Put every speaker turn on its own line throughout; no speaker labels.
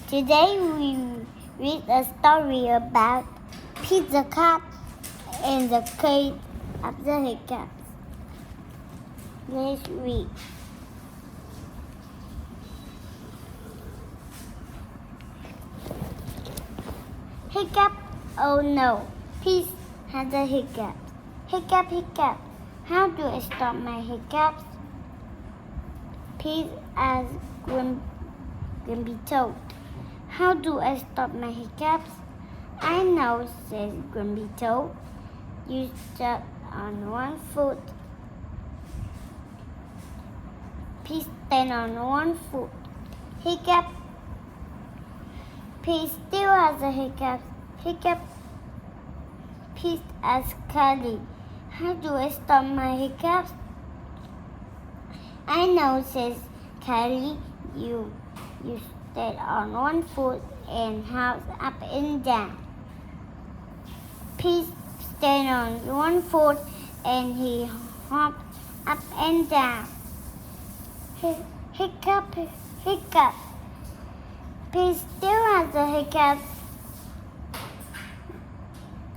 Today we read a story about Pete the cat and the cave of the hiccups. Let's read. Hiccup, oh no, Pete has a hiccup. Hiccup, hiccup, how do I stop my hiccups? Pete asked Grumpy Toad. How do I stop my hiccups? I know, says Grumpy Toad. You step on one foot. Pete stand on one foot. Hiccup. Pete still has a hiccup. Hiccup. Pete asks Curly. How do I stop my hiccups? I know, says Curly. You stand on one foot and hops up and down. Pete stand on one foot and he hops up and down. Hiccup, hiccup. Pete still has a hiccup.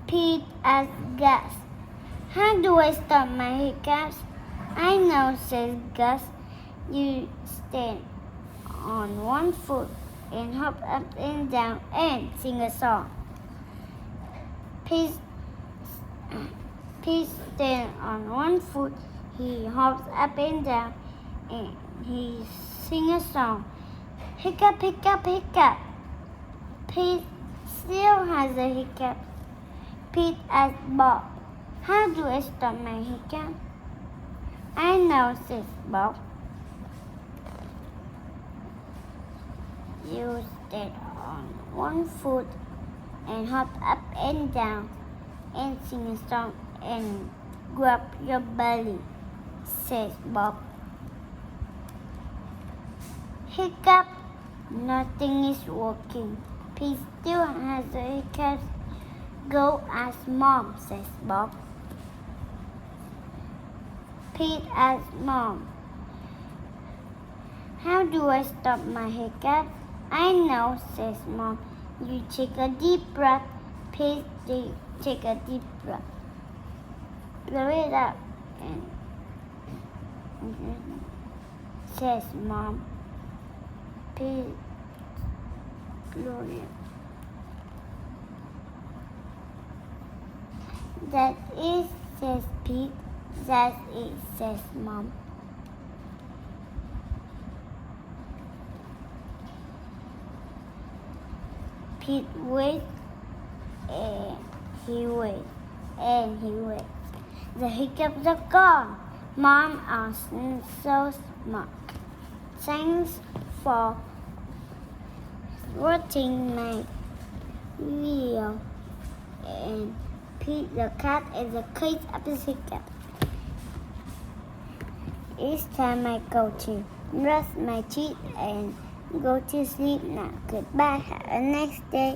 Pete asks Gus. How do I stop my hiccups? I know, says Gus. You stand on one foot and hop up and down and sing a song. Pete stands on one foot. He hops up and down and he sings a song. Hiccup, hiccup, hiccup. Pete still has a hiccup. Pete asks Bob, how do I stop my hiccup? I know, says Bob. You stand on one foot and hop up and down and sing a song and grab your belly, says Bob. Hiccup, nothing is working. Pete still has a hiccup. Go ask Mom, says Bob. Pete asks Mom, how do I stop my hiccup? I know, says Mom. You take a deep breath. Pete take a deep breath. Blow it up and says Mom. Pete blow it. That is, says Pete. That is, says Mom. Pete waits and he waits and he waits. The hiccups are gone. Mom isn't so smart. Thanks for watching my video. And Pete the cat is the case of the hiccup. It's time I go to brush my teeth and go to sleep now. Goodbye. Have a nice day.